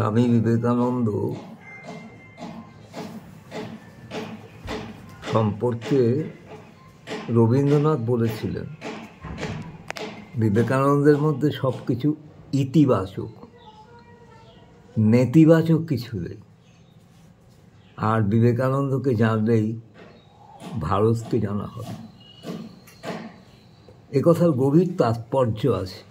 স্বামী বিবেকানন্দ সম্পর্কে রবীন্দ্রনাথ বলেছিলেন, বিবেকানন্দের মধ্যে সব কিছু ইতিবাচক, নেতিবাচক কিছু নেই। আর বিবেকানন্দকে জানলেই ভারতকে জানা হবে। একথার গভীর তাৎপর্য আছে।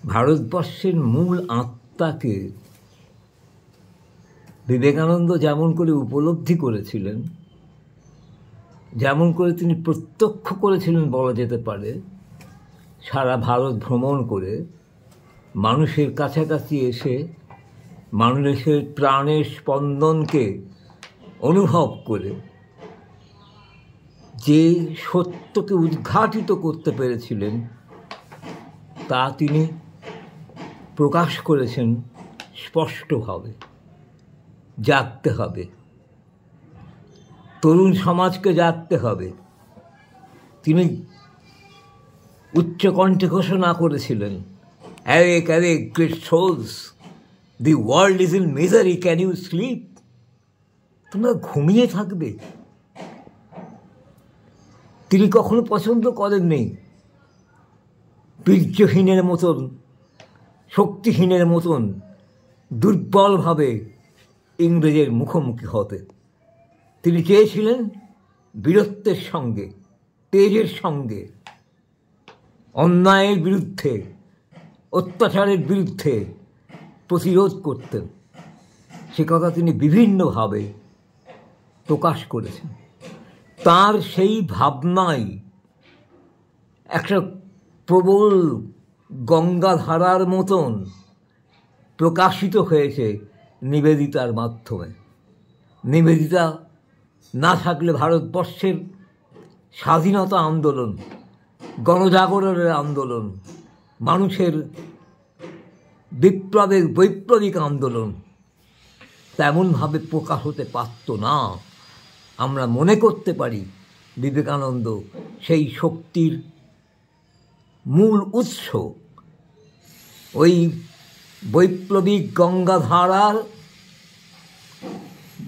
ভারতবর্ষের মূল আত্মাকে বিবেকানন্দ যেমন করে উপলব্ধি করেছিলেন, যেমন করে তিনি প্রত্যক্ষ করেছিলেন বলা যেতে পারে, সারা ভারত ভ্রমণ করে মানুষের কাছাকাছি এসে মানুষের প্রাণের স্পন্দনকে অনুভব করে যে সত্যকে উদ্ঘাটিত করতে পেরেছিলেন তা তিনি প্রকাশ করেছেন স্পষ্টভাবে। জাগতে হবে, তরুণ সমাজকে জাগতে হবে। তিনি উচ্চকণ্ঠে ঘোষণা করেছিলেন, "Awake, awake, great souls, the world is in misery, can you sleep?" তোমরা ঘুমিয়ে থাকবে। তিনি কখনো পছন্দ করেননি বীর্যহীনের মতন, শক্তিহীনের মতন দুর্বলভাবে ইংরেজের মুখোমুখি হতে। তিনি চেয়েছিলেন বীরত্বের সঙ্গে, তেজের সঙ্গে, অন্যায়ের বিরুদ্ধে, অত্যাচারের বিরুদ্ধে প্রতিরোধ করতেন। সে কথা তিনি বিভিন্নভাবে প্রকাশ করেছেন। তার সেই ভাবনাই একটা প্রবল গঙ্গাধারার মতন প্রকাশিত হয়েছে নিবেদিতার মাধ্যমে। নিবেদিতা না থাকলে ভারতবর্ষের স্বাধীনতা আন্দোলন, গণজাগরণের আন্দোলন, মানুষের বৈপ্লবিক আন্দোলন তেমনভাবে প্রকাশ হতে পারত না। আমরা মনে করতে পারি বিবেকানন্দ সেই শক্তির মূল উৎস, ওই বৈপ্লবিক গঙ্গাধারার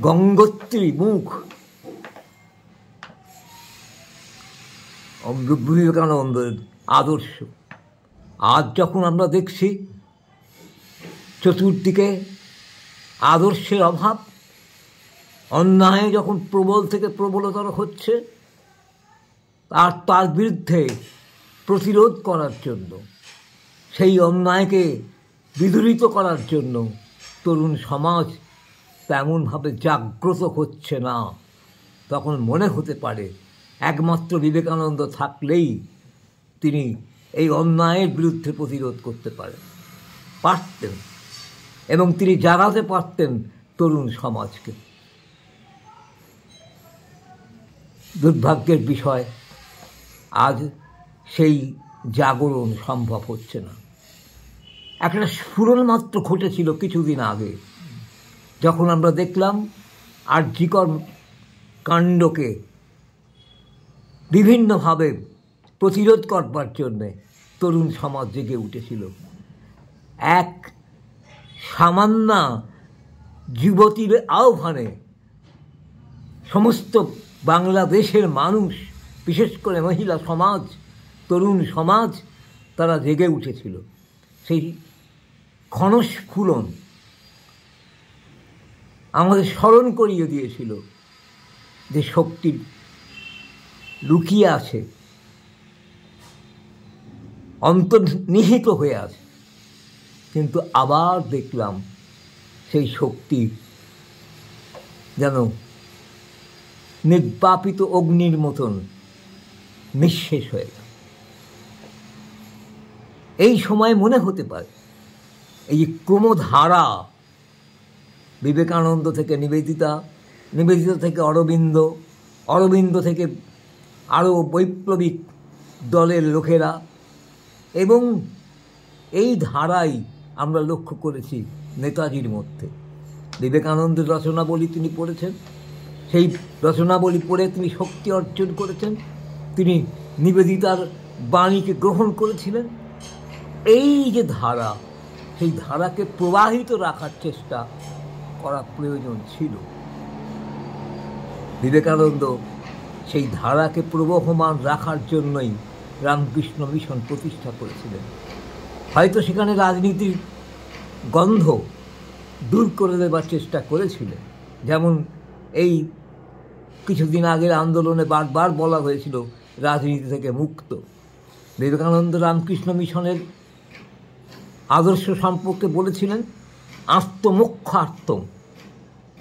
গঙ্গোত্রী মুখ বিবেকানন্দের আদর্শ। আজ যখন আমরা দেখছি চতুর্দিকে আদর্শের অভাব, অন্যায় যখন প্রবল থেকে প্রবলতর হচ্ছে, আর তার বিরুদ্ধে প্রতিরোধ করার জন্য, সেই অন্যায়কে বিদূরিত করার জন্য তরুণ সমাজ তেমনভাবে জাগ্রত হচ্ছে না, তখন মনে হতে পারে একমাত্র বিবেকানন্দ থাকলেই তিনি এই অন্যায়ের বিরুদ্ধে প্রতিরোধ করতে পারতেন এবং তিনি জাগাতে পারতেন তরুণ সমাজকে। দুর্ভাগ্যের বিষয়, আজ সেই জাগরণ সম্ভব হচ্ছে না। একটা স্ফুরণ মাত্র ঘটেছিল কিছুদিন আগে, যখন আমরা দেখলাম আরজিকর কাণ্ডকে বিভিন্নভাবে প্রতিরোধ করবার জন্যে তরুণ সমাজ জেগে উঠেছিল। এক সামান্য যুবতীর আহ্বানে সমস্ত বাংলাদেশের মানুষ, বিশেষ করে মহিলা সমাজ, তরুণ সমাজ, তারা জেগে উঠেছিল। সেই ক্ষণস্ফুরণ আমাদের স্মরণ করিয়ে দিয়েছিল যে শক্তি লুকিয়ে আছে, অন্তর্নিহিত হয়ে আছে। কিন্তু আবার দেখলাম সেই শক্তি যেন নির্বাপিত অগ্নির মতন নিঃশেষ হয়ে গেল। এই সময় মনে হতে পারে এই যে ক্রমধারা, বিবেকানন্দ থেকে নিবেদিতা, নিবেদিতা থেকে অরবিন্দ, অরবিন্দ থেকে আরও বৈপ্লবিক দলের লোকেরা, এবং এই ধারাই আমরা লক্ষ্য করেছি নেতাজির মধ্যে। বিবেকানন্দের রচনাবলী তিনি পড়েছেন, সেই রচনাবলী পড়ে তিনি শক্তি অর্জন করেছেন, তিনি নিবেদিতার বাণীকে গ্রহণ করেছিলেন। এই যে ধারা, সেই ধারাকে প্রবাহিত রাখার চেষ্টা করা প্রয়োজন ছিল। বিবেকানন্দ সেই ধারাকে প্রবহমান রাখার জন্যই রামকৃষ্ণ মিশন প্রতিষ্ঠা করেছিলেন। হয়তো সেখানে রাজনীতির গন্ধ দূর করে দেবার চেষ্টা করেছিলেন, যেমন এই কিছুদিন আগের আন্দোলনে বারবার বলা হয়েছিল রাজনীতি থেকে মুক্ত। বিবেকানন্দ রামকৃষ্ণ মিশনের আদর্শ সম্পর্কে বলেছিলেন আত্মমোক্ষার্থম,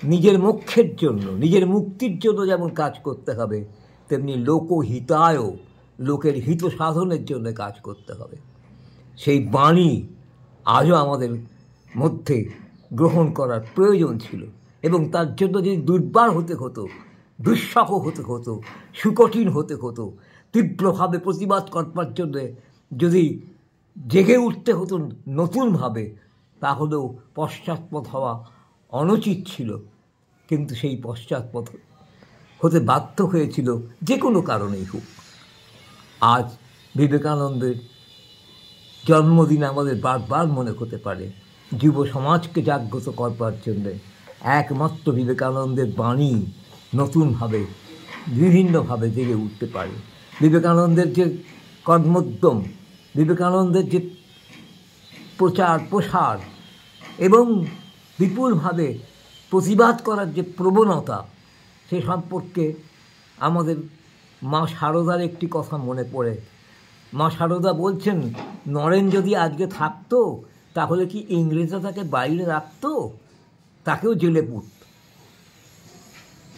নিজের মোক্ষের জন্য, নিজের মুক্তির জন্য যেমন কাজ করতে হবে, তেমনি লোকহিতায়, লোকের হিত সাধনের জন্য কাজ করতে হবে। সেই বাণী আজও আমাদের মধ্যে গ্রহণ করার প্রয়োজন ছিল, এবং তার জন্য যদি দুর্বার হতে হতো, দুঃসহ হতে হতো, সুকঠিন হতে হতো, তীব্রভাবে প্রতিবাদ করবার জন্যে যদি জেগে উঠতে হতো নতুনভাবে, তাহলেও পশ্চাৎপদ হওয়া অনুচিত ছিল। কিন্তু সেই পশ্চাৎপদ হতে বাধ্য হয়েছিল যে কোনো কারণেই হোক। আজ বিবেকানন্দের জন্মদিন আমাদের বারবার মনে হতে পারে। যুব সমাজকে জাগ্রত করবার জন্যে একমাত্র বিবেকানন্দের বাণী নতুনভাবে বিভিন্নভাবে জেগে উঠতে পারে। বিবেকানন্দের যে কর্মোদ্যম, বিবেকানন্দের যে প্রচার প্রসার এবং বিপুলভাবে প্রতিবাদ করার যে প্রবণতা, সে সম্পর্কে আমাদের মা শারদার একটি কথা মনে পড়ে। মা শারদা বলছেন, নরেন যদি আজকে থাকতো তাহলে কি ইংরেজরা তাকে বাইরে রাখতো? তাকেও জেলে পুরত।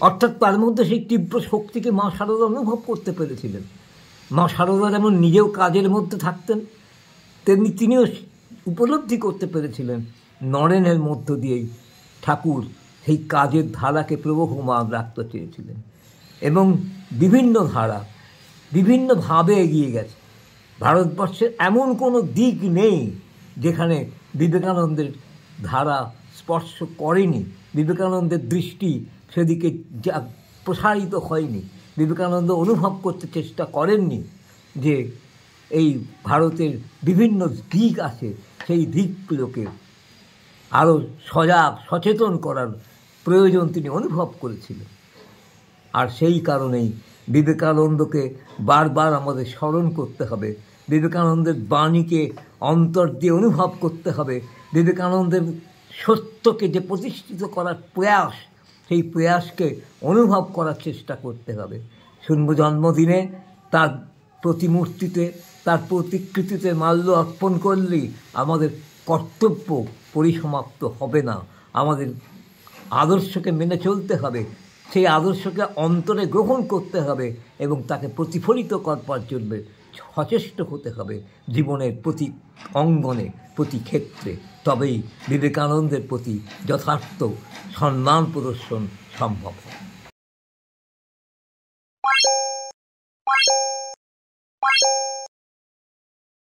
অর্থাৎ তার মধ্যে সেই তীব্র শক্তিকে মা শারদা অনুভব করতে পেরেছিলেন। মা শারদা যেমন নিজেও কাজের মধ্যে থাকতেন, তেমনি তিনিও উপলব্ধি করতে পেরেছিলেন নরেনের মধ্য দিয়েই ঠাকুর সেই কাজের ধারাকে প্রবহমান রাখতে চেয়েছিলেন। এবং বিভিন্ন ধারা বিভিন্নভাবে এগিয়ে গেছে। ভারতবর্ষের এমন কোনো দিক নেই যেখানে বিবেকানন্দের ধারা স্পর্শ করেনি, বিবেকানন্দের দৃষ্টি সেদিকে যা প্রসারিত হয়নি। বিবেকানন্দ অনুভব করতে চেষ্টা করেননি যে এই ভারতের বিভিন্ন দিক আছে, সেই দিকগুলোকে আরও সজাগ সচেতন করার প্রয়োজন তিনি অনুভব করেছিলেন। আর সেই কারণেই বিবেকানন্দকে বারবার আমাদের স্মরণ করতে হবে, বিবেকানন্দের বাণীকে অন্তর দিয়ে অনুভব করতে হবে, বিবেকানন্দের সত্যকে যে প্রতিষ্ঠিত করার প্রয়াস, সেই প্রয়াসকে অনুভব করার চেষ্টা করতে হবে। শুনব জন্মদিনে তার প্রতিমূর্তিতে, তার প্রতিকৃতিতে মাল্য অর্পণ করলেই আমাদের কর্তব্য পরিসমাপ্ত হবে না। আমাদের আদর্শকে মেনে চলতে হবে, সেই আদর্শকে অন্তরে গ্রহণ করতে হবে এবং তাকে প্রতিফলিত করবার জন্য সচেষ্ট হতে হবে জীবনের প্রতি অঙ্গনে, প্রতি ক্ষেত্রে। তবেই বিবেকানন্দের প্রতি যথার্থ সম্মান প্রদর্শন সম্ভব।